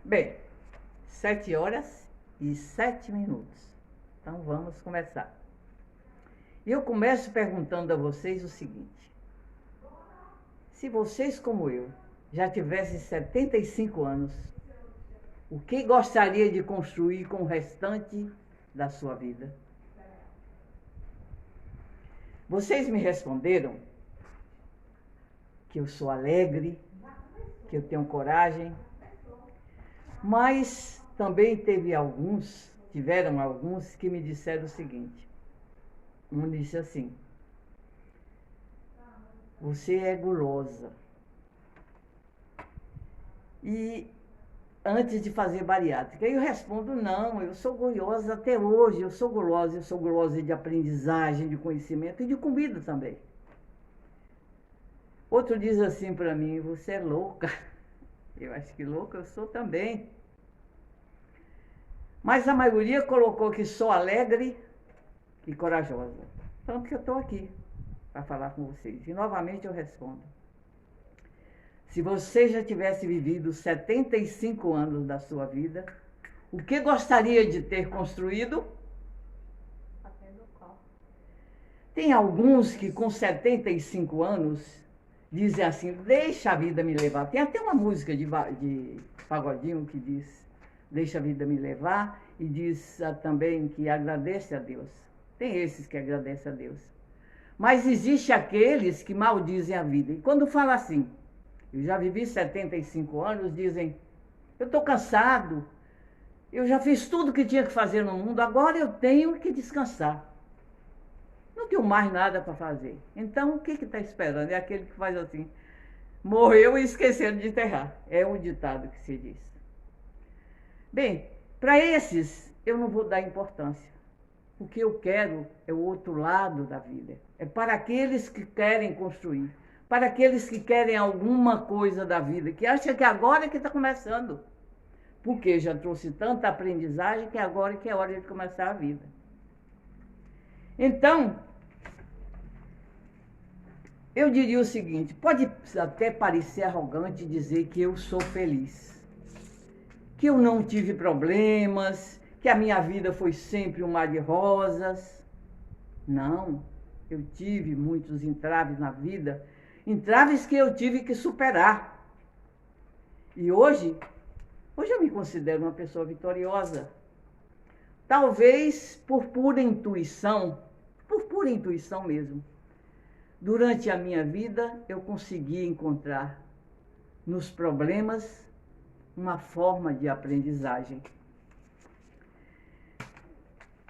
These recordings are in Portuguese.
Bem, 7h07. Então vamos começar. E eu começo perguntando a vocês o seguinte: se vocês, como eu, já tivessem 75 anos, o que gostaria de construir com o restante da sua vida? Vocês me responderam que eu sou alegre, que eu tenho coragem, mas também tiveram alguns que me disseram o seguinte. Um disse assim: você é gulosa. E antes de fazer bariátrica, eu respondo: não, eu sou gulosa até hoje, eu sou gulosa de aprendizagem, de conhecimento e de comida também. Outro diz assim para mim: você é louca. Eu acho que louca eu sou também. Mas a maioria colocou que sou alegre e corajosa. Tanto que eu estou aqui para falar com vocês. E novamente eu respondo: se você já tivesse vivido 75 anos da sua vida, o que gostaria de ter construído? Tem alguns que com 75 anos dizem assim: deixa a vida me levar. Tem até uma música de pagodinho que diz: deixa a vida me levar, e diz também que agradece a Deus. Tem esses que agradecem a Deus. Mas existe aqueles que maldizem a vida. E quando fala assim: eu já vivi 75 anos, dizem: eu estou cansado, eu já fiz tudo que tinha que fazer no mundo, agora eu tenho que descansar. Não tenho mais nada para fazer. Então, o que está esperando? É aquele que faz assim: morreu e esqueceram de enterrar. É o ditado que se diz. Bem, para esses, eu não vou dar importância. O que eu quero é o outro lado da vida. É para aqueles que querem construir, para aqueles que querem alguma coisa da vida, que acham que agora é que está começando. Porque já trouxe tanta aprendizagem que agora é que é hora de começar a vida. Então, eu diria o seguinte: pode até parecer arrogante dizer que eu sou feliz, que eu não tive problemas, que a minha vida foi sempre um mar de rosas. Não, eu tive muitos entraves na vida, entraves que eu tive que superar. E hoje eu me considero uma pessoa vitoriosa. Talvez por pura intuição mesmo. Durante a minha vida, eu consegui encontrar nos problemas uma forma de aprendizagem.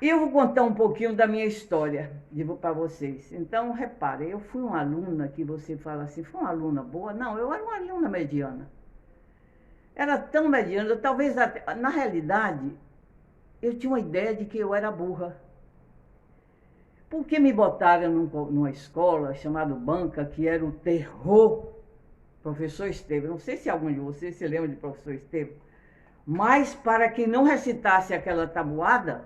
E eu vou contar um pouquinho da minha história para vocês. Então, reparem, eu fui uma aluna que você fala assim: foi uma aluna boa? Não, eu era uma aluna mediana. Era tão mediana, talvez, na realidade, eu tinha uma ideia de que eu era burra. Porque me botaram numa escola chamada Banca, que era o terror, professor Estevam. Não sei se algum de vocês se lembra de professor Estevam, mas para quem não recitasse aquela tabuada,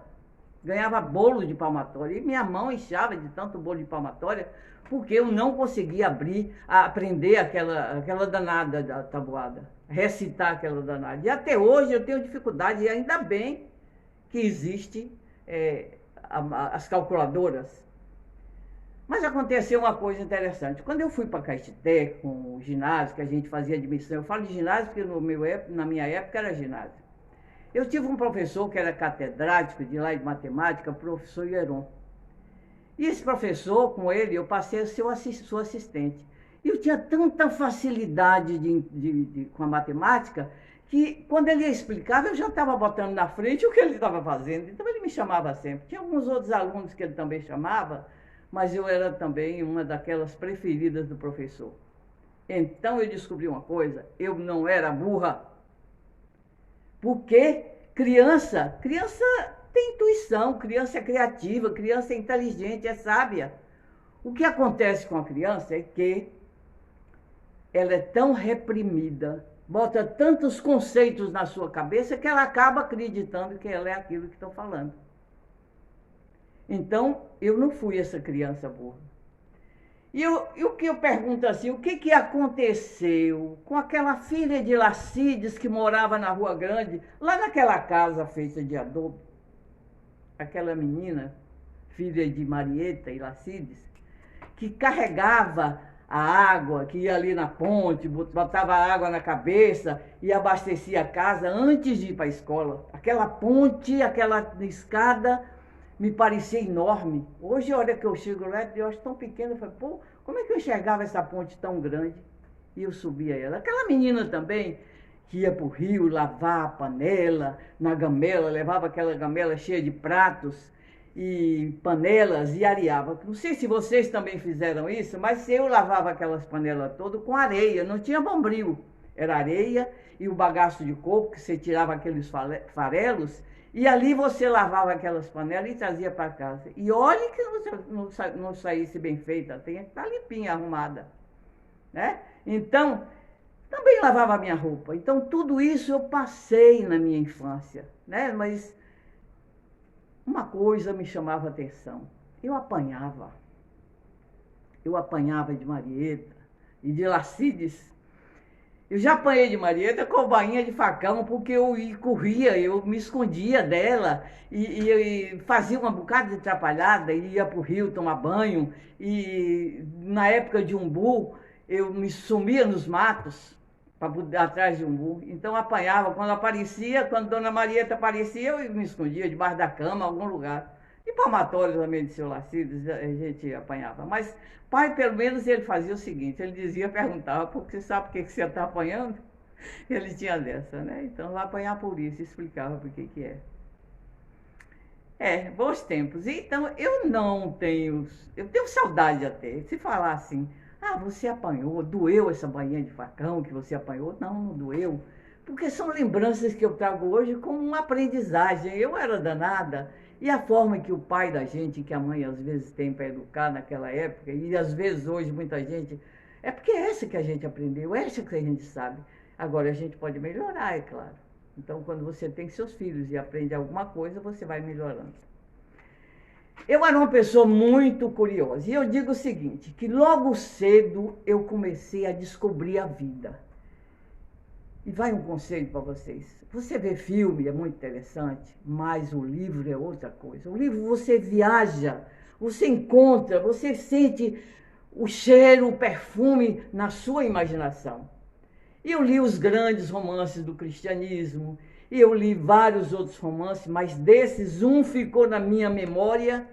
ganhava bolo de palmatória. E minha mão inchava de tanto bolo de palmatória, porque eu não conseguia aprender aquela danada da tabuada, recitar aquela danada. E até hoje eu tenho dificuldade, e ainda bem que existe as calculadoras. Mas aconteceu uma coisa interessante. Quando eu fui para Caetité, com o ginásio, que a gente fazia admissão, eu falo de ginásio porque na minha época era ginásio. Eu tive um professor que era catedrático de lá de matemática, o professor Hieron. E esse professor, com ele, eu passei a ser sua assistente. E eu tinha tanta facilidade com a matemática, que quando ele explicava, eu já estava botando na frente o que ele estava fazendo. Então ele me chamava sempre. Tinha alguns outros alunos que ele também chamava, mas eu era também uma daquelas preferidas do professor. Então eu descobri uma coisa: eu não era burra. Porque criança tem intuição, criança é criativa, criança é inteligente, é sábia. O que acontece com a criança é que ela é tão reprimida, bota tantos conceitos na sua cabeça, que ela acaba acreditando que ela é aquilo que estão falando. Então, eu não fui essa criança burra. E o que eu pergunto assim, o que que aconteceu com aquela filha de Lacides que morava na Rua Grande, lá naquela casa feita de adobe? Aquela menina, filha de Marieta e Lacides, que carregava a água, que ia ali na ponte, botava água na cabeça e abastecia a casa antes de ir para a escola. Aquela ponte, aquela escada me parecia enorme. Hoje, a hora que eu chego lá, eu acho tão pequena, eu falo, pô, como é que eu enxergava essa ponte tão grande? E eu subia ela. Aquela menina também, que ia para o rio lavar a panela, na gamela, levava aquela gamela cheia de pratos e panelas e areava. Não sei se vocês também fizeram isso, mas eu lavava aquelas panelas todas com areia, não tinha bombril. Era areia e o bagaço de coco, que você tirava aqueles farelos, e ali você lavava aquelas panelas e trazia para casa. E olhe que não saísse bem feita, tem que estar limpinha, arrumada, né? Então, também lavava a minha roupa. Então, tudo isso eu passei na minha infância, né? Mas uma coisa me chamava a atenção. Eu apanhava. Eu apanhava de Marieta e de Lacides. Eu já apanhei de Marieta com bainha de facão, porque eu corria, eu me escondia dela e fazia uma bocada de atrapalhada, e ia para o rio tomar banho. E na época de umbu, eu me sumia nos matos atrás de umbu. Então apanhava, quando aparecia, quando Dona Marieta aparecia, eu me escondia debaixo da cama, em algum lugar. E palmatório também de seu Lacides, a gente apanhava. Mas pai, pelo menos, ele fazia o seguinte, ele dizia, perguntava, porque você sabe por que você está apanhando? Ele tinha dessa, né? Então vai apanhar por isso, explicava por que é. Bons tempos. Então, eu tenho saudade até, se falar assim, você apanhou, doeu essa bainha de facão que você apanhou? Não, não doeu. Porque são lembranças que eu trago hoje como uma aprendizagem. Eu era danada. E a forma que o pai da gente, que a mãe às vezes tem para educar naquela época, e às vezes hoje muita gente, é porque é essa que a gente aprendeu, é essa que a gente sabe. Agora a gente pode melhorar, é claro. Então, quando você tem seus filhos e aprende alguma coisa, você vai melhorando. Eu era uma pessoa muito curiosa. E eu digo o seguinte, que logo cedo eu comecei a descobrir a vida. E vai um conselho para vocês. Você vê filme, é muito interessante, mas o livro é outra coisa. O livro você viaja, você encontra, você sente o cheiro, o perfume na sua imaginação. E eu li os grandes romances do cristianismo, e eu li vários outros romances, mas desses um ficou na minha memória,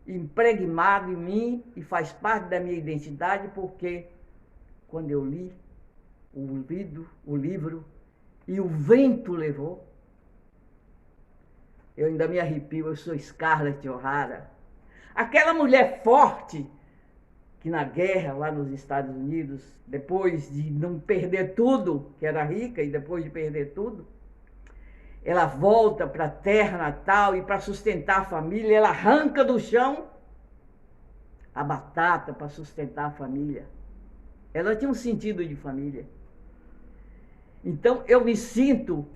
impregnado em mim, e faz parte da minha identidade, porque quando eu li o livro, e o vento levou, eu ainda me arrepio, eu sou Scarlett O'Hara. Aquela mulher forte, que na guerra lá nos Estados Unidos, depois de não perder tudo, que era rica, e depois de perder tudo, ela volta para a terra natal e para sustentar a família, ela arranca do chão a batata para sustentar a família. Ela tinha um sentido de família. Então eu me sinto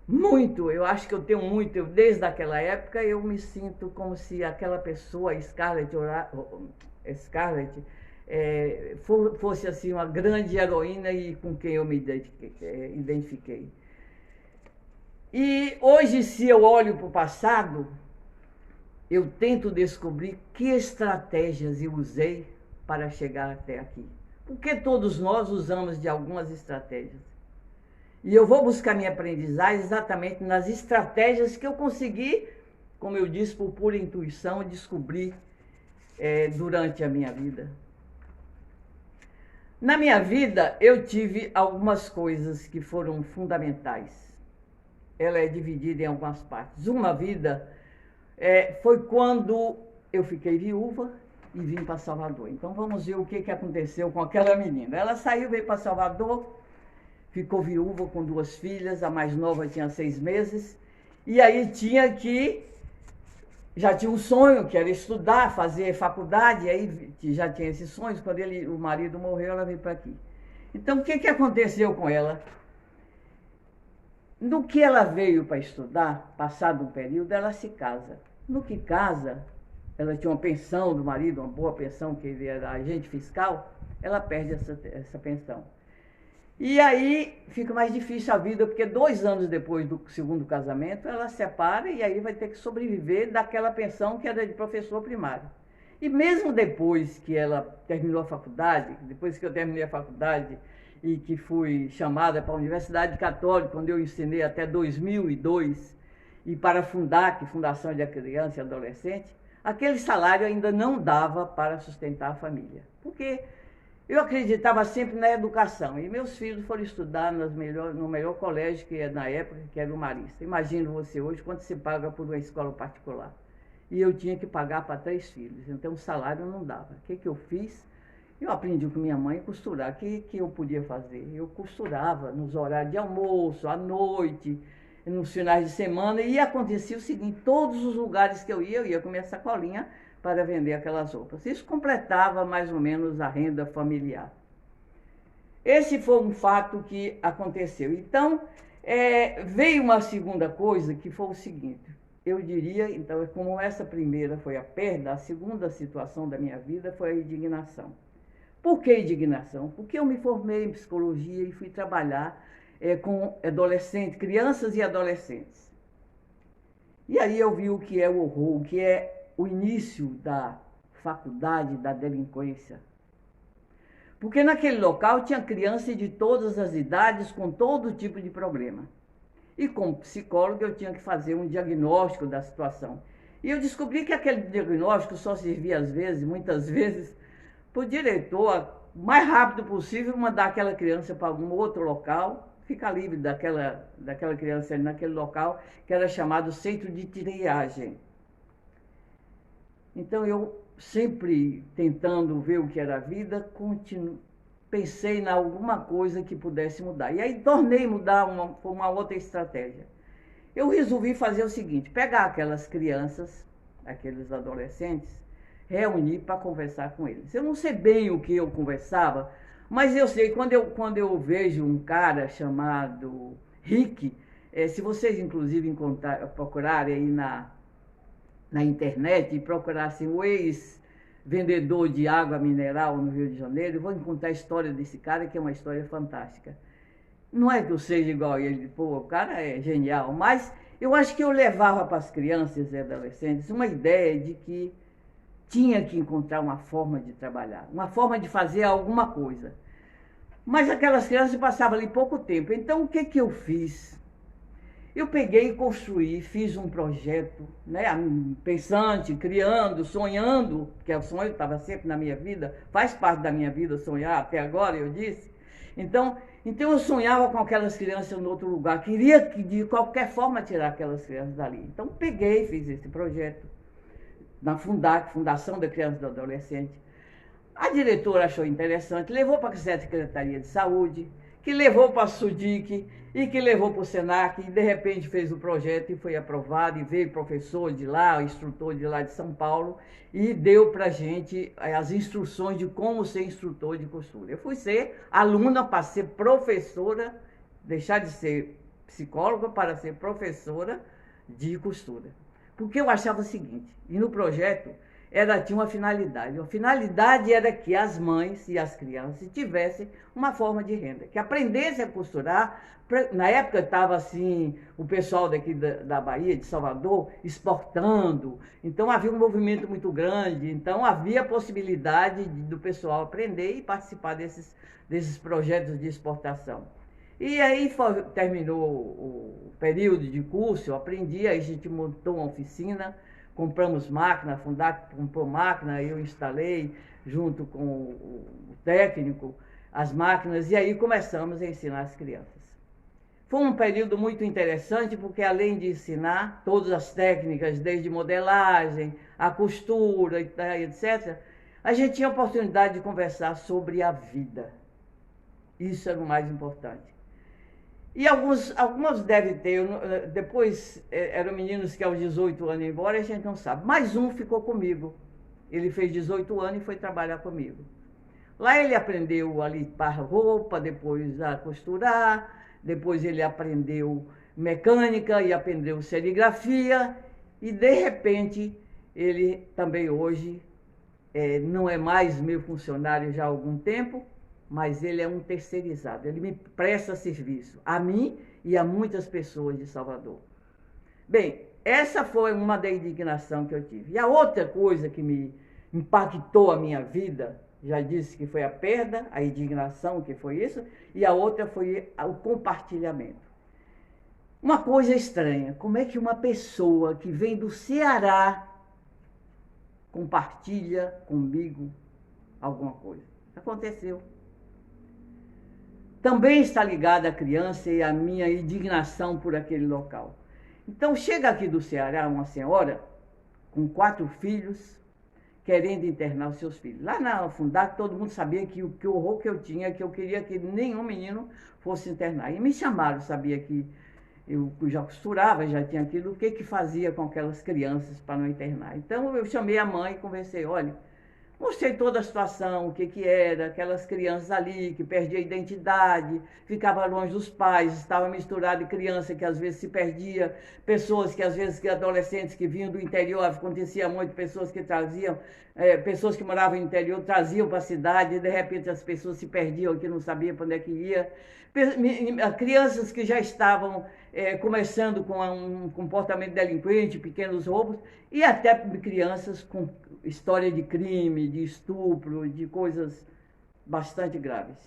muito, eu acho que eu tenho muito, desde aquela época eu me sinto como se aquela pessoa, Scarlett, fosse assim uma grande heroína e com quem eu me identifiquei. E hoje, se eu olho para o passado, eu tento descobrir que estratégias eu usei para chegar até aqui. Porque todos nós usamos de algumas estratégias. E eu vou buscar minha aprendizagem exatamente nas estratégias que eu consegui, como eu disse, por pura intuição, descobrir durante a minha vida. Na minha vida, eu tive algumas coisas que foram fundamentais. Ela é dividida em algumas partes. Uma vida foi quando eu fiquei viúva e vim para Salvador. Então vamos ver o que aconteceu com aquela menina. Ela saiu, veio para Salvador, ficou viúva com 2 filhas, a mais nova tinha 6 meses, e aí já tinha um sonho, que era estudar, fazer faculdade, e aí já tinha esses sonhos. Quando o marido morreu, ela veio para aqui. Então o que aconteceu com ela? No que ela veio para estudar, passado um período, ela se casa. No que casa, ela tinha uma pensão do marido, uma boa pensão, que ele era agente fiscal, ela perde essa pensão. E aí fica mais difícil a vida, porque 2 anos depois do segundo casamento, ela separa e aí vai ter que sobreviver daquela pensão que era de professor primário. E mesmo depois que ela terminou a faculdade, depois que eu terminei a faculdade e que fui chamada para a Universidade Católica, onde eu ensinei até 2002, e para a Fundac, Fundação de Criança e Adolescente, aquele salário ainda não dava para sustentar a família. Porque eu acreditava sempre na educação. E meus filhos foram estudar no melhor colégio que é na época, que era o Marista. Imagina você hoje quanto se paga por uma escola particular. E eu tinha que pagar para 3 filhos. Então o salário não dava. O que eu fiz? Eu aprendi com minha mãe a costurar. O que eu podia fazer? Eu costurava nos horários de almoço, à noite, nos finais de semana. E acontecia o seguinte, todos os lugares que eu ia com minha sacolinha para vender aquelas roupas. Isso completava mais ou menos a renda familiar. Esse foi um fato que aconteceu. Então, veio uma segunda coisa que foi o seguinte, eu diria, então, como essa primeira foi a perda, a segunda situação da minha vida foi a indignação. Por que indignação? Porque eu me formei em psicologia e fui trabalhar com adolescentes, crianças e adolescentes. E aí eu vi o que é o horror, o que é o início da faculdade da delinquência. Porque naquele local tinha crianças de todas as idades, com todo tipo de problema. E como psicólogo eu tinha que fazer um diagnóstico da situação. E eu descobri que aquele diagnóstico só servia às vezes, muitas vezes, para o diretor, o mais rápido possível, mandar aquela criança para algum outro local, ficar livre daquela criança ali naquele local, que era chamado centro de triagem. Então, eu sempre tentando ver o que era a vida, pensei em alguma coisa que pudesse mudar. E aí tornei mudar uma outra estratégia. Eu resolvi fazer o seguinte, pegar aquelas crianças, aqueles adolescentes, reunir para conversar com eles. Eu não sei bem o que eu conversava, mas eu sei, quando eu vejo um cara chamado Rick, se vocês inclusive procurarem aí na internet e procurassem o ex-vendedor de água mineral no Rio de Janeiro, vou encontrar a história desse cara, que é uma história fantástica. Não é que eu seja igual a ele, pô, o cara é genial, mas eu acho que eu levava para as crianças e adolescentes uma ideia de que tinha que encontrar uma forma de trabalhar, uma forma de fazer alguma coisa. Mas aquelas crianças passavam ali pouco tempo, então o que eu fiz? Eu peguei e construí, fiz um projeto, né, pensante, criando, sonhando, porque o sonho estava sempre na minha vida, faz parte da minha vida sonhar, até agora eu disse. Então eu sonhava com aquelas crianças em outro lugar, queria de qualquer forma tirar aquelas crianças dali. Então peguei e fiz esse projeto na Fundac, Fundação da Criança e do Adolescente. A diretora achou interessante, levou para a Secretaria de Saúde, que levou para a SUDIC e que levou para o SENAC, e de repente fez o projeto e foi aprovado, e veio professor de lá, instrutor de lá de São Paulo, e deu para a gente as instruções de como ser instrutor de costura. Eu fui ser aluna para ser professora, deixar de ser psicóloga para ser professora de costura. Porque eu achava o seguinte, e no projeto tinha uma finalidade. A finalidade era que as mães e as crianças tivessem uma forma de renda, que aprendessem a costurar. Na época estava assim, o pessoal daqui da Bahia, de Salvador, exportando. Então havia um movimento muito grande, então havia a possibilidade do pessoal aprender e participar desses projetos de exportação. E aí terminou o período de curso, eu aprendi, aí a gente montou uma oficina, compramos máquina, a Fundac comprou máquina, eu instalei junto com o técnico as máquinas e aí começamos a ensinar as crianças. Foi um período muito interessante porque além de ensinar todas as técnicas, desde modelagem, a costura, etc., a gente tinha a oportunidade de conversar sobre a vida. Isso era o mais importante. E algumas devem ter, depois eram meninos que aos 18 anos iam embora, a gente não sabe. Mais um ficou comigo. Ele fez 18 anos e foi trabalhar comigo. Lá ele aprendeu a limpar roupa, depois a costurar, depois ele aprendeu mecânica e aprendeu serigrafia. E de repente ele também hoje não é mais meu funcionário já há algum tempo, mas ele é um terceirizado. Ele me presta serviço, a mim e a muitas pessoas de Salvador. Bem, essa foi uma da indignação que eu tive. E a outra coisa que me impactou a minha vida, já disse que foi a perda, a indignação, que foi isso, e a outra foi o compartilhamento. Uma coisa estranha, como é que uma pessoa que vem do Ceará compartilha comigo alguma coisa? Aconteceu. Também está ligada à criança e à minha indignação por aquele local. Então, chega aqui do Ceará uma senhora com 4 filhos, querendo internar os seus filhos. Lá na Fundac, todo mundo sabia que o horror que eu tinha, que eu queria que nenhum menino fosse internar. E me chamaram, sabia que eu já costurava, já tinha aquilo, o que fazia com aquelas crianças para não internar. Então, eu chamei a mãe e conversei, olha, mostrei toda a situação, o que era, aquelas crianças ali que perdiam a identidade, ficavam longe dos pais, estava misturado de criança que às vezes se perdia, pessoas que às vezes, adolescentes que vinham do interior, acontecia muito, pessoas que traziam, pessoas que moravam no interior traziam para a cidade, e de repente as pessoas se perdiam, que não sabiam para onde é que ia. Crianças que já estavam começando com um comportamento delinquente, pequenos roubos, e até crianças com história de crime, de estupro, de coisas bastante graves.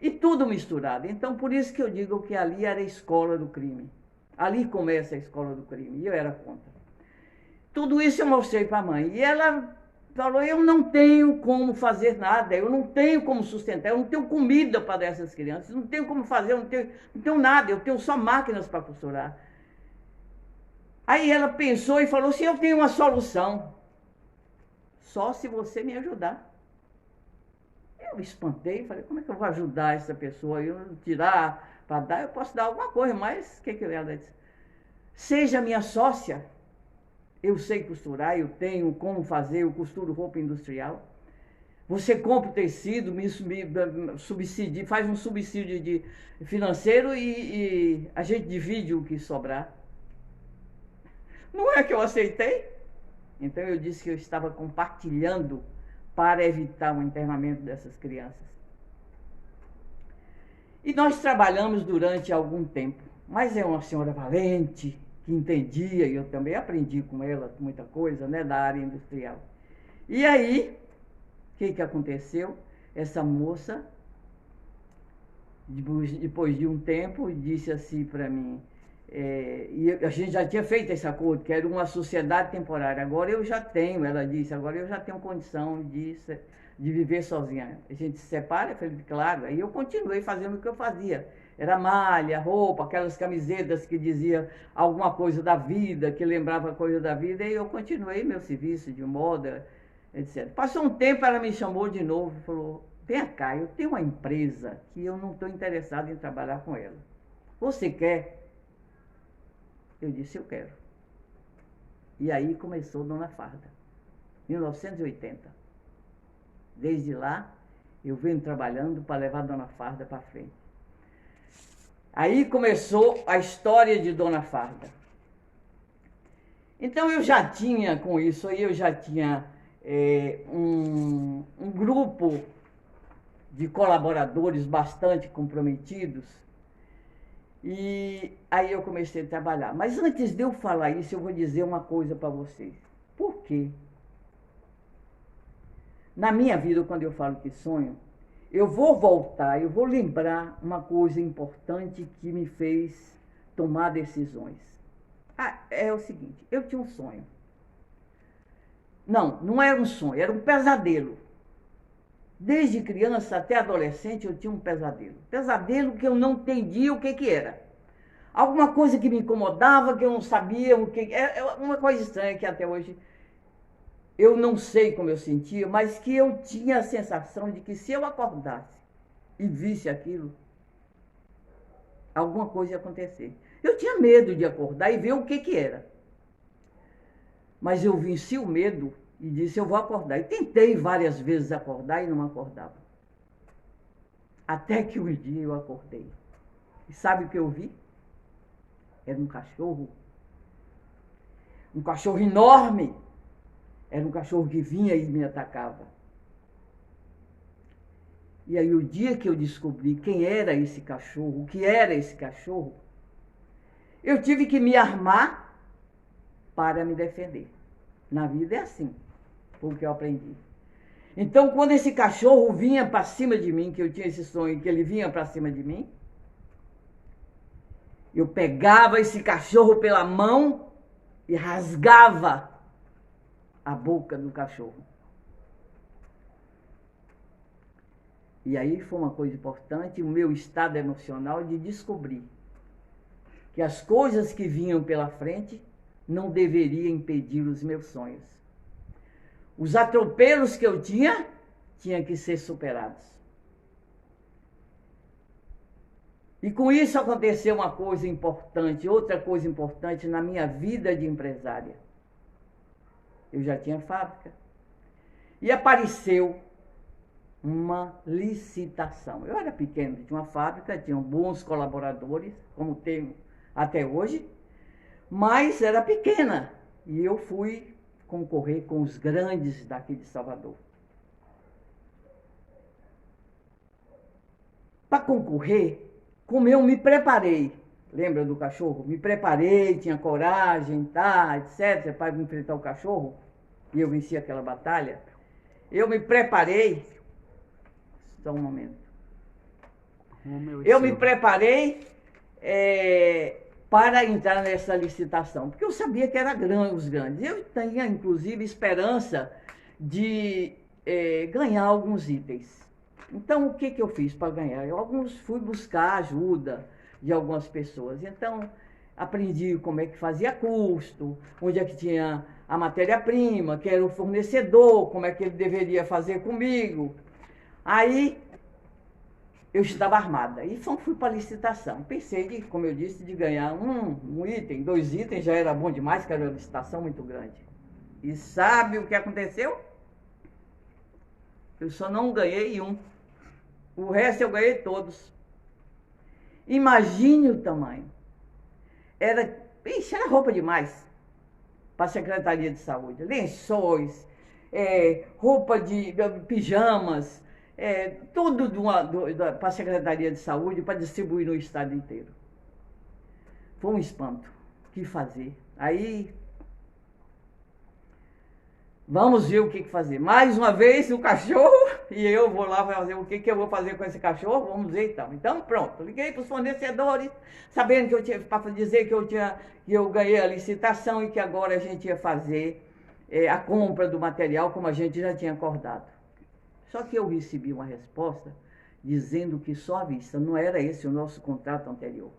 E tudo misturado. Então, por isso que eu digo que ali era a escola do crime. Ali começa a escola do crime, e eu era contra. Tudo isso eu mostrei para a mãe, e ela falou, eu não tenho como fazer nada, eu não tenho como sustentar, eu não tenho comida para dar essas crianças, não tenho como fazer, eu não tenho nada, eu tenho só máquinas para costurar. Aí ela pensou e falou assim, eu tenho uma solução, só se você me ajudar. Eu espantei, falei, como é que eu vou ajudar essa pessoa? Eu tirar para dar, eu posso dar alguma coisa, mas o que ela disse? Seja minha sócia. Eu sei costurar, eu tenho como fazer, eu costuro roupa industrial. Você compra o tecido, me subsidia, faz um subsídio financeiro e a gente divide o que sobrar. Não é que eu aceitei? Então eu disse que eu estava compartilhando para evitar o internamento dessas crianças. E nós trabalhamos durante algum tempo, mas é uma senhora valente, que entendia, e eu também aprendi com ela muita coisa, né, da área industrial. E aí, o que aconteceu? Essa moça, depois de um tempo, disse assim para mim, e a gente já tinha feito esse acordo, que era uma sociedade temporária. Agora eu já tenho, ela disse, agora eu já tenho condição de viver sozinha. A gente se separa? Eu falei, claro. Aí eu continuei fazendo o que eu fazia. Era malha, roupa, aquelas camisetas que dizia alguma coisa da vida, que lembrava coisa da vida, e eu continuei meu serviço de moda, etc. Passou um tempo, ela me chamou de novo e falou, vem cá, eu tenho uma empresa que eu não estou interessado em trabalhar com ela. Você quer? Eu disse, eu quero. E aí começou Dona Farda, 1980. Desde lá, eu venho trabalhando para levar a Dona Farda para frente. Aí começou a história de Dona Farda. Então eu já tinha, com isso aí, eu já tinha um grupo de colaboradores bastante comprometidos. E aí eu comecei a trabalhar. Mas antes de eu falar isso, eu vou dizer uma coisa para vocês. Por quê? Na minha vida, quando eu falo que sonho, eu vou voltar, eu vou lembrar uma coisa importante que me fez tomar decisões. É o seguinte, eu tinha um sonho. Não era um sonho, era um pesadelo. Desde criança até adolescente eu tinha um pesadelo. Pesadelo que eu não entendia o que era. Alguma coisa que me incomodava, que eu não sabia o que... É uma coisa estranha que até hoje eu não sei como eu sentia, mas que eu tinha a sensação de que se eu acordasse e visse aquilo, alguma coisa ia acontecer. Eu tinha medo de acordar e ver o que era. Mas eu venci o medo e disse, eu vou acordar. E tentei várias vezes acordar e não acordava. Até que um dia eu acordei. E sabe o que eu vi? Era um cachorro. Um cachorro enorme. Era um cachorro que vinha e me atacava. E aí o dia que eu descobri quem era esse cachorro, o que era esse cachorro, eu tive que me armar para me defender. Na vida é assim, foi o que eu aprendi. Então, quando esse cachorro vinha para cima de mim, que eu tinha esse sonho, que ele vinha para cima de mim, eu pegava esse cachorro pela mão e rasgava a boca do cachorro. E aí foi uma coisa importante, o meu estado emocional de descobrir que as coisas que vinham pela frente não deveriam impedir os meus sonhos. Os atropelos que eu tinha que ser superados. E com isso aconteceu uma coisa importante, outra coisa importante na minha vida de empresária. Eu já tinha fábrica. E apareceu uma licitação. Eu era pequeno, tinha uma fábrica, tinha bons colaboradores, como tenho até hoje, mas era pequena. E eu fui concorrer com os grandes daqui de Salvador. Para concorrer, como eu me preparei, lembra do cachorro? Me preparei, tinha coragem, tá, etc., para enfrentar o cachorro, e eu venci aquela batalha. Eu me preparei, só um momento. Eu me preparei para entrar nessa licitação, porque eu sabia que era os grandes. Eu tinha, inclusive, esperança de ganhar alguns itens. Então, o que eu fiz para ganhar? Eu fui buscar ajuda de algumas pessoas. Então, aprendi como é que fazia custo, onde é que tinha a matéria-prima, quem era o fornecedor, como é que ele deveria fazer comigo. Aí, eu estava armada. E fui para a licitação. Pensei, como eu disse, de ganhar um item, 2 itens, já era bom demais, que era uma licitação muito grande. E sabe o que aconteceu? Eu só não ganhei um. O resto eu ganhei todos. Imagine o tamanho. Era roupa demais para a Secretaria de Saúde. Lençóis, roupa de pijamas, tudo para a Secretaria de Saúde para distribuir no estado inteiro. Foi um espanto. O que fazer? Aí, vamos ver o que fazer. Mais uma vez o cachorro, e eu vou lá fazer o que eu vou fazer com esse cachorro, vamos ver então. Então, pronto, liguei para os fornecedores, sabendo que eu tinha, para dizer que eu ganhei a licitação e que agora a gente ia fazer a compra do material como a gente já tinha acordado. Só que eu recebi uma resposta dizendo que só à vista, não era esse o nosso contrato anterior.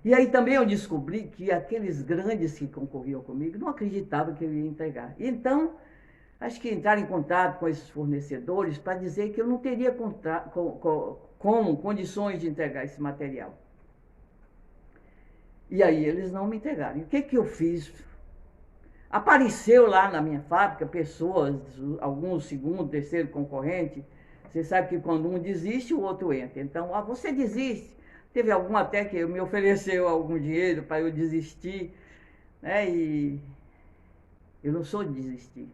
E aí também eu descobri que aqueles grandes que concorriam comigo não acreditavam que eu ia entregar. Então, acho que entraram em contato com esses fornecedores para dizer que eu não teria condições de entregar esse material. E aí eles não me entregaram. E o que eu fiz? Apareceu lá na minha fábrica pessoas, alguns segundo, terceiro concorrente. Você sabe que quando um desiste, o outro entra. Então, você desiste. Teve algum até que me ofereceu algum dinheiro para eu desistir, né? E eu não sou de desistir.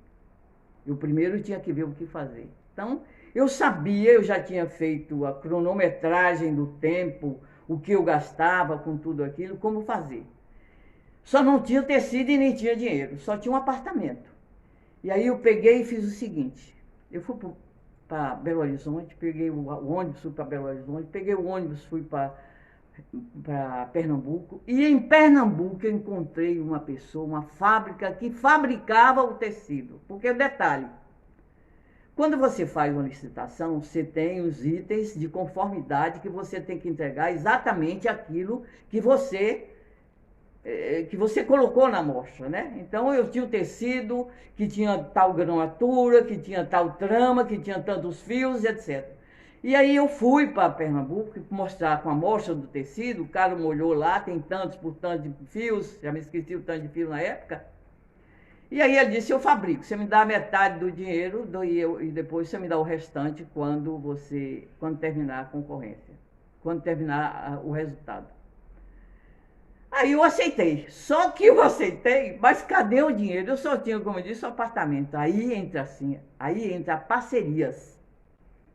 Eu primeiro tinha que ver o que fazer. Então, eu sabia, eu já tinha feito a cronometragem do tempo, o que eu gastava com tudo aquilo, como fazer. Só não tinha tecido e nem tinha dinheiro, só tinha um apartamento. E aí eu peguei e fiz o seguinte, eu fui para Belo Horizonte, peguei o ônibus, fui para Belo Horizonte, peguei o ônibus, fui para Pernambuco, e em Pernambuco eu encontrei uma pessoa, uma fábrica que fabricava o tecido. Porque o detalhe, quando você faz uma licitação, você tem os itens de conformidade que você tem que entregar exatamente aquilo que você colocou na amostra, né? Então eu tinha o tecido que tinha tal gramatura, que tinha tal trama, que tinha tantos fios, etc. E aí eu fui para Pernambuco mostrar com a amostra do tecido, o cara molhou lá, tem tantos por tanto de fios, já me esqueci o tanto de fio na época. E aí ele disse, eu fabrico, você me dá metade do dinheiro e depois você me dá o restante quando terminar a concorrência, quando terminar o resultado. Aí eu aceitei. Só que eu aceitei, mas cadê o dinheiro? Eu só tinha, como eu disse, um apartamento. Aí entra assim, aí entra parcerias.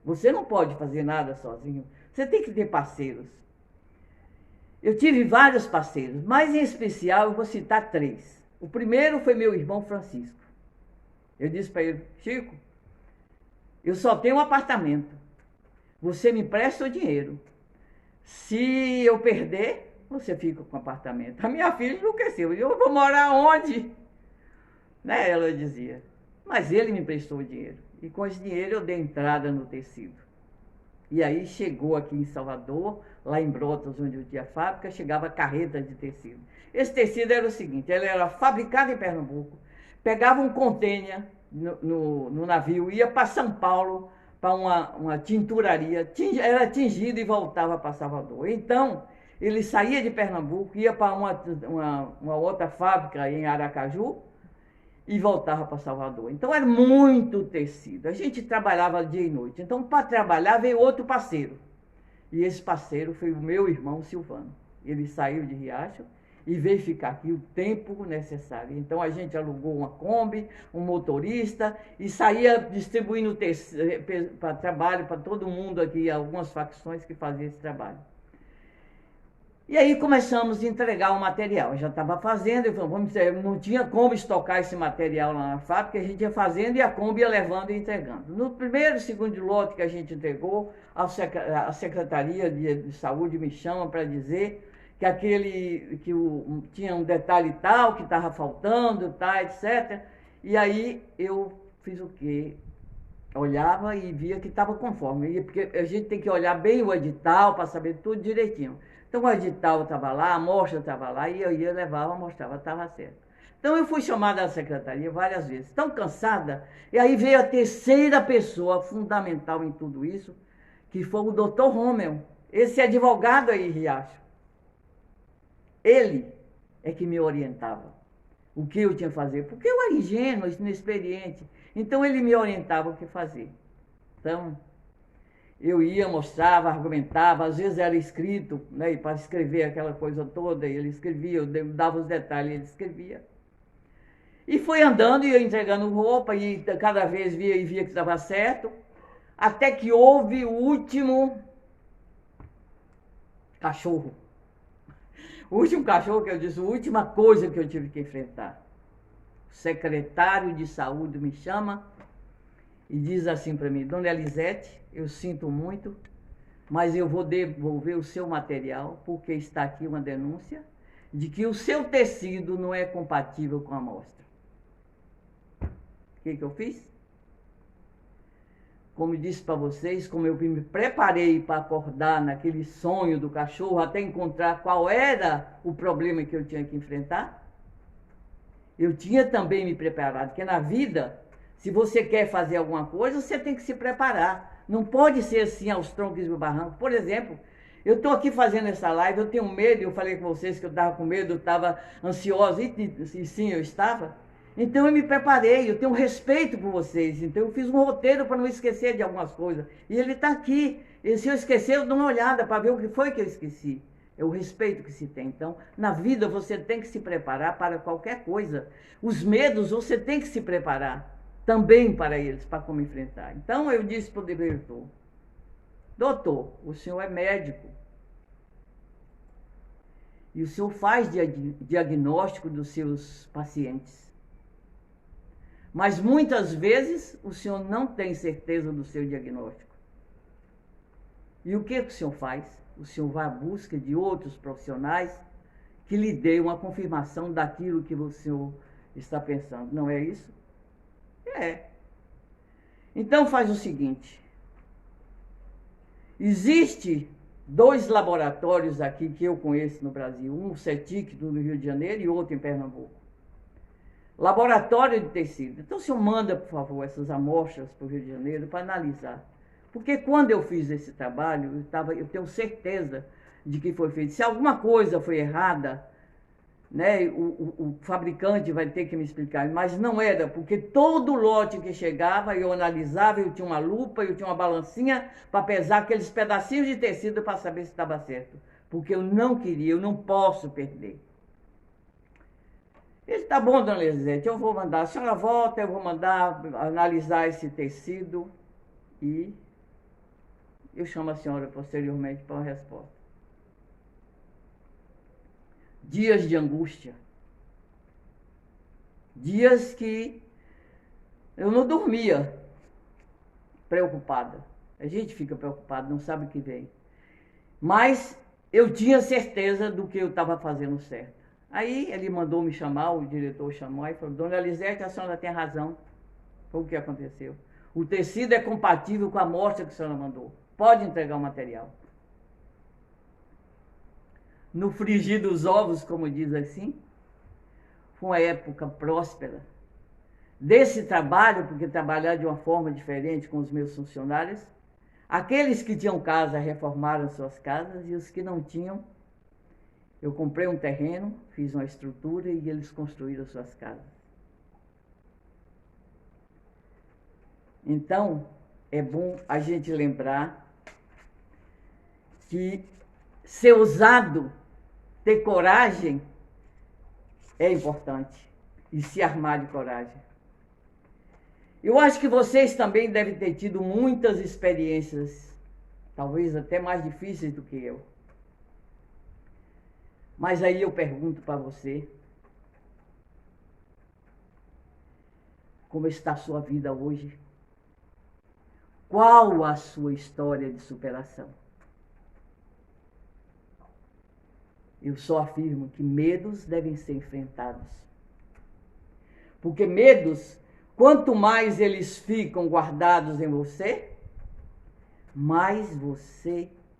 Você não pode fazer nada sozinho. Você tem que ter parceiros. Eu tive vários parceiros, mas em especial eu vou citar 3. O primeiro foi meu irmão Francisco. Eu disse para ele: Chico, eu só tenho um apartamento. Você me presta o dinheiro. Se eu perder, você fica com o apartamento. A minha filha enlouqueceu. Eu vou morar onde? Né? Ela dizia. Mas ele me prestou o dinheiro. E com esse dinheiro eu dei entrada no tecido. E aí chegou aqui em Salvador, lá em Brotas, onde eu tinha fábrica, chegava carreta de tecido. Esse tecido era o seguinte: ele era fabricado em Pernambuco, pegava um contêiner no navio, ia para São Paulo, para uma tinturaria, era tingido e voltava para Salvador. Então, ele saía de Pernambuco, ia para uma outra fábrica em Aracaju e voltava para Salvador. Então, era muito tecido. A gente trabalhava dia e noite. Então, para trabalhar, veio outro parceiro. E esse parceiro foi o meu irmão Silvano. Ele saiu de Riacho e veio ficar aqui o tempo necessário. Então a gente alugou uma Kombi, um motorista e saía distribuindo para trabalho para todo mundo aqui, algumas facções que faziam esse trabalho. E aí começamos a entregar o material. Eu já estava fazendo, não tinha como estocar esse material lá na fábrica, a gente ia fazendo e a Kombi ia levando e entregando. No primeiro e segundo lote que a gente entregou, a Secretaria de Saúde me chama para dizer que tinha um detalhe tal, que estava faltando, tá, etc. E aí eu fiz o quê? Olhava e via que estava conforme. Porque a gente tem que olhar bem o edital para saber tudo direitinho. Então o edital estava lá, a amostra estava lá, e eu ia, levava, mostrava, estava certo. Então eu fui chamada à secretaria várias vezes, tão cansada, e aí veio a terceira pessoa fundamental em tudo isso, que foi o doutor Rommel, esse advogado aí, Riacho. Ele é que me orientava o que eu tinha que fazer, porque eu era ingênuo, inexperiente, então ele me orientava o que fazer. Então, eu ia, mostrava, argumentava, às vezes era escrito, né, para escrever aquela coisa toda, ele escrevia, eu dava os detalhes, ele escrevia. E foi andando e eu entregando roupa, e cada vez via que estava certo, até que houve o último cachorro. O último cachorro que eu disse, a última coisa que eu tive que enfrentar. O secretário de saúde me chama e diz assim para mim: Dona Elisete, eu sinto muito, mas eu vou devolver o seu material, porque está aqui uma denúncia de que o seu tecido não é compatível com a amostra. O que eu fiz? Como eu disse para vocês, como eu me preparei para acordar naquele sonho do cachorro, até encontrar qual era o problema que eu tinha que enfrentar, eu tinha também me preparado, porque na vida, se você quer fazer alguma coisa, você tem que se preparar. Não pode ser assim aos troncos do barranco. Por exemplo, eu estou aqui fazendo essa live, eu tenho medo, eu falei com vocês que eu estava com medo, eu estava ansiosa, e sim, eu estava. Então eu me preparei, eu tenho respeito por vocês, então eu fiz um roteiro para não esquecer de algumas coisas. E ele está aqui, e se eu esquecer, eu dou uma olhada para ver o que foi que eu esqueci. É o respeito que se tem. Então, na vida você tem que se preparar para qualquer coisa. Os medos você tem que se preparar também para eles, para como enfrentar. Então eu disse para o diretor: doutor, o senhor é médico e o senhor faz diagnóstico dos seus pacientes, mas muitas vezes o senhor não tem certeza do seu diagnóstico. E o que o senhor faz? O senhor vai à busca de outros profissionais que lhe dêem uma confirmação daquilo que o senhor está pensando. Não é isso? É. Então faz o seguinte: existe 2 laboratórios aqui que eu conheço no Brasil, um CETIC do Rio de Janeiro e outro em Pernambuco. Laboratório de tecido. Então o senhor manda, por favor, essas amostras para o Rio de Janeiro para analisar. Porque quando eu fiz esse trabalho, eu tenho certeza de que foi feito. Se alguma coisa foi errada, né, o fabricante vai ter que me explicar, mas não era, porque todo lote que chegava, eu analisava, eu tinha uma lupa, eu tinha uma balancinha para pesar aqueles pedacinhos de tecido para saber se estava certo. Porque eu não queria, eu não posso perder. Ele, tá bom, dona Elisete, eu vou mandar, a senhora volta, eu vou mandar analisar esse tecido e eu chamo a senhora posteriormente para uma resposta. Dias de angústia, dias que eu não dormia, preocupada. A gente fica preocupado, não sabe o que vem. Mas eu tinha certeza do que eu estava fazendo certo. Aí ele mandou me chamar, o diretor chamou e falou, dona Elisete, a senhora tem razão. Foi o que aconteceu. O tecido é compatível com a amostra que a senhora mandou. Pode entregar o material. No frigir dos ovos, como diz assim, foi uma época próspera. Desse trabalho, porque trabalhar de uma forma diferente com os meus funcionários, aqueles que tinham casa reformaram suas casas e os que não tinham, eu comprei um terreno, fiz uma estrutura e eles construíram suas casas. Então, é bom a gente lembrar que ser ousado, ter coragem, é importante. E se armar de coragem. Eu acho que vocês também devem ter tido muitas experiências, talvez até mais difíceis do que eu. Mas aí eu pergunto para você, como está a sua vida hoje? Qual a sua história de superação? Eu só afirmo que medos devem ser enfrentados. Porque medos, quanto mais eles ficam guardados em você, mais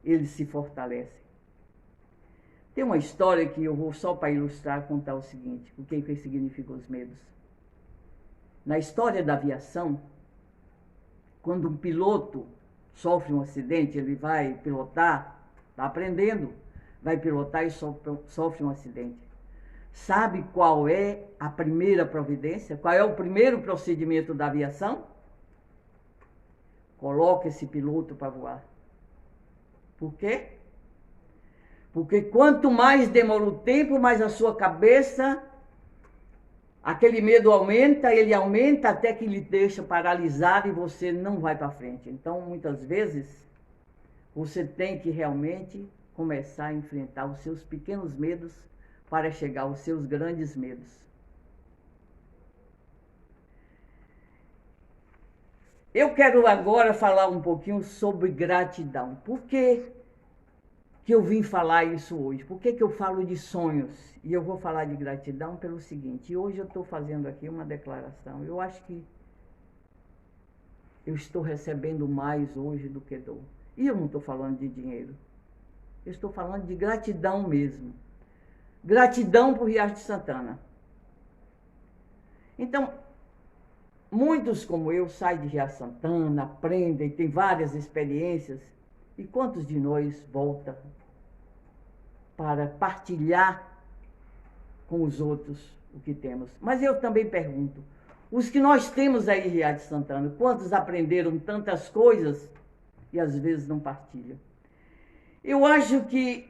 eles se fortalecem. Tem uma história que eu vou só para ilustrar, contar o seguinte, o que significam os medos. Na história da aviação, quando um piloto sofre um acidente, ele vai pilotar, está aprendendo, vai pilotar e sofre um acidente. Sabe qual é a primeira providência? Qual é o primeiro procedimento da aviação? Coloca esse piloto para voar. Por quê? Porque quanto mais demora o tempo, mais a sua cabeça, aquele medo aumenta, ele aumenta até que lhe deixa paralisado e você não vai para frente. Então, muitas vezes, você tem que realmente começar a enfrentar os seus pequenos medos para chegar aos seus grandes medos. Eu quero agora falar um pouquinho sobre gratidão. Por que eu vim falar isso hoje? Por que eu falo de sonhos? E eu vou falar de gratidão pelo seguinte, hoje eu estou fazendo aqui uma declaração. Eu acho que eu estou recebendo mais hoje do que dou. E eu não estou falando de dinheiro. Eu estou falando de gratidão mesmo. Gratidão por Riacho de Santana. Então, muitos como eu saem de Riacho de Santana, aprendem, têm várias experiências. E quantos de nós voltam para partilhar com os outros o que temos? Mas eu também pergunto, os que nós temos aí em Riacho de Santana, quantos aprenderam tantas coisas e às vezes não partilham? Eu acho que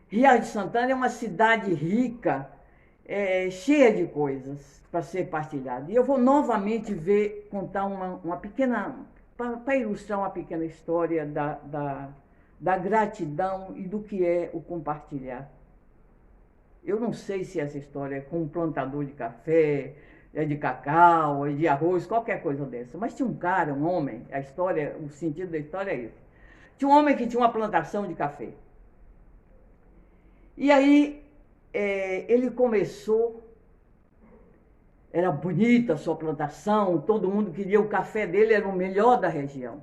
Riacho de Santana é uma cidade rica, cheia de coisas para ser partilhada. E eu vou novamente contar uma pequena, para ilustrar uma pequena história da gratidão e do que é o compartilhar. Eu não sei se essa história é com um plantador de café, é de cacau, é de arroz, qualquer coisa dessa. Mas tinha um cara, um homem, o sentido da história é esse. Tinha um homem que tinha uma plantação de café. E aí ele começou, era bonita a sua plantação, todo mundo queria o café dele, era o melhor da região.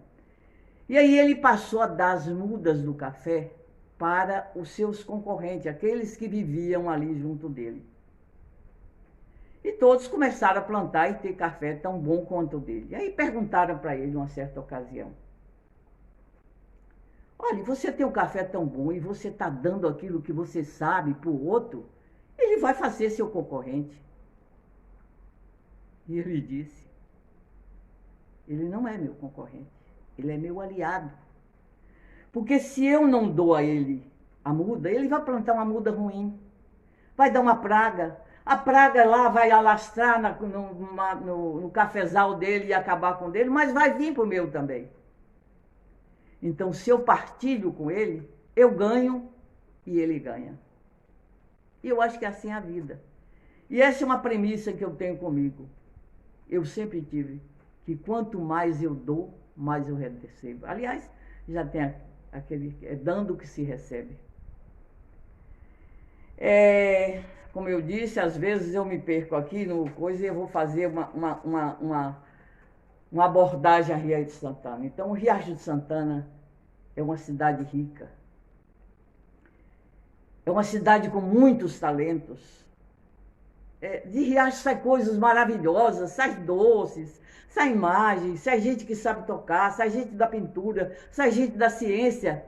E aí ele passou a dar as mudas do café para os seus concorrentes, aqueles que viviam ali junto dele. E todos começaram a plantar e ter café tão bom quanto o dele. E aí perguntaram para ele, numa certa ocasião, olha, você tem um café tão bom e você está dando aquilo que você sabe para o outro, ele vai fazer seu concorrente. E ele disse, ele não é meu concorrente, ele é meu aliado. Porque se eu não dou a ele a muda, ele vai plantar uma muda ruim. vai dar uma praga. A praga lá vai alastrar no cafezal dele e acabar com o dele, mas vai vir para o meu também. Então, se eu partilho com ele, eu ganho e ele ganha. E eu acho que é assim a vida. E essa é uma premissa que eu tenho comigo. Eu sempre tive que quanto mais eu dou, mais eu recebo. Aliás, já tem aquele dando que se recebe. Como eu disse, às vezes eu me perco aqui no coisa e eu vou fazer uma abordagem a Riacho de Santana. Então, o Riacho de Santana é uma cidade rica. É uma cidade com muitos talentos. De Riacho sai coisas maravilhosas, sai doces, sai imagens, sai gente que sabe tocar, sai gente da pintura, sai gente da ciência.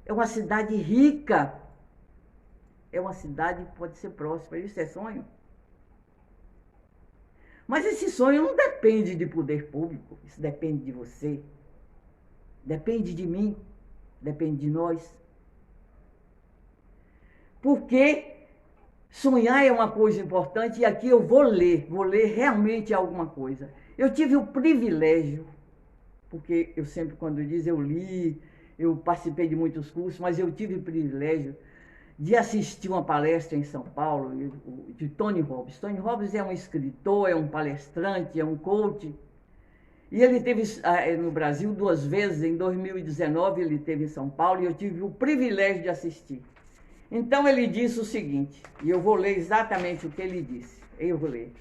É uma cidade rica. É uma cidade que pode ser próspera. Isso é sonho. Mas esse sonho não depende de poder público. Isso depende de você. Depende de mim. Depende de nós. Porque sonhar é uma coisa importante e aqui eu vou ler realmente alguma coisa. Eu tive o privilégio, porque eu sempre, quando diz, eu li, eu participei de muitos cursos, mas eu tive o privilégio de assistir uma palestra em São Paulo de Tony Robbins. Tony Robbins é um escritor, é um palestrante, é um coach. E ele esteve no Brasil 2 vezes, em 2019 ele esteve em São Paulo e eu tive o privilégio de assistir. Então ele disse o seguinte, e eu vou ler exatamente o que ele disse. Eu vou ler.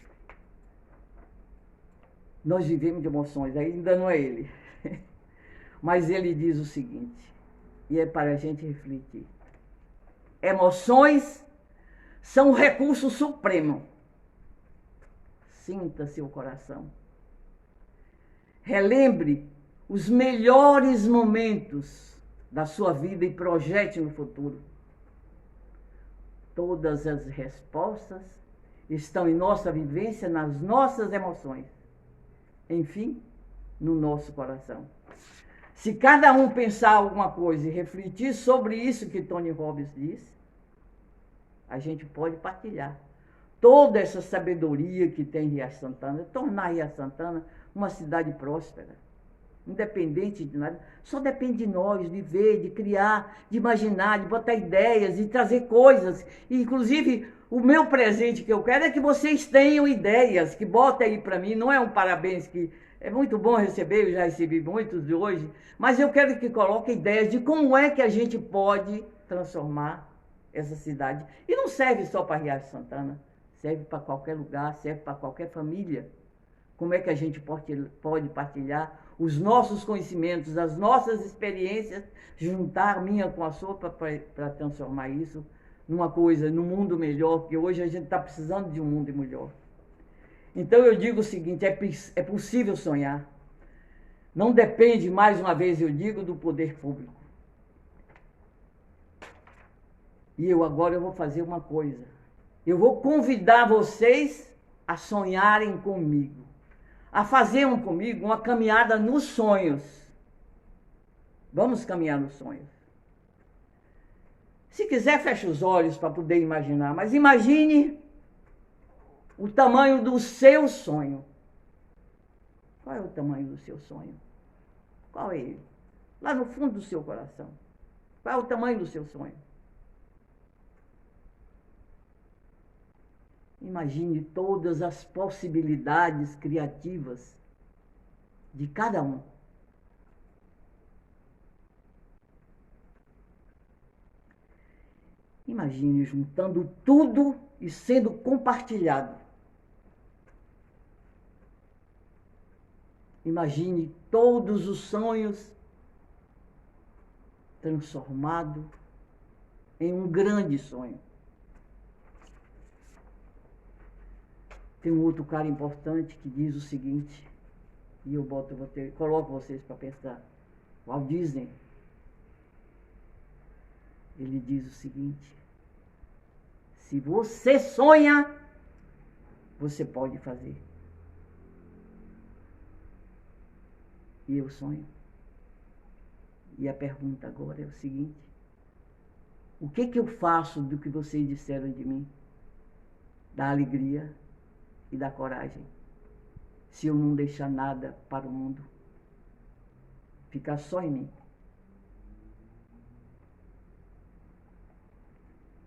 Nós vivemos de emoções, ainda não é ele. Mas ele diz o seguinte, e é para a gente refletir. Emoções são o recurso supremo. Sinta seu coração. Relembre os melhores momentos da sua vida e projete no futuro. Todas as respostas estão em nossa vivência, nas nossas emoções. Enfim, no nosso coração. Se cada um pensar alguma coisa e refletir sobre isso que Tony Robbins disse, a gente pode partilhar toda essa sabedoria que tem Riacho Santana, tornar Riacho Santana uma cidade próspera, independente de nada. Só depende de nós, de ver, de criar, de imaginar, de botar ideias, de trazer coisas. E, inclusive, o meu presente que eu quero é que vocês tenham ideias, que botem aí para mim. Não é um parabéns que é muito bom receber, eu já recebi muitos de hoje, mas eu quero que coloquem ideias de como é que a gente pode transformar essa cidade. E não serve só para Riacho Santana, serve para qualquer lugar, serve para qualquer família. Como é que a gente pode partilhar os nossos conhecimentos, as nossas experiências, juntar a minha com a sua para transformar isso numa coisa, num mundo melhor, porque hoje a gente está precisando de um mundo melhor. Então eu digo o seguinte, é possível sonhar. Não depende, mais uma vez eu digo, do poder público. E agora eu vou fazer uma coisa. Eu vou convidar vocês a sonharem comigo. A fazerem comigo uma caminhada nos sonhos. Vamos caminhar nos sonhos. Se quiser, feche os olhos para poder imaginar. Mas imagine o tamanho do seu sonho. Qual é o tamanho do seu sonho? Qual é ele? Lá no fundo do seu coração. Qual é o tamanho do seu sonho? Imagine todas as possibilidades criativas de cada um. Imagine juntando tudo e sendo compartilhado. Imagine todos os sonhos transformados em um grande sonho. Tem um outro cara importante que diz o seguinte, e eu coloco vocês para pensar. Walt Disney, ele diz o seguinte, se você sonha, você pode fazer. E eu sonho. E a pergunta agora é o seguinte, o que eu faço do que vocês disseram de mim? da alegria e da coragem. Se eu não deixar nada para o mundo, ficar só em mim.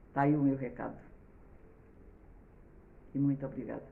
Está aí o meu recado. E muito obrigada.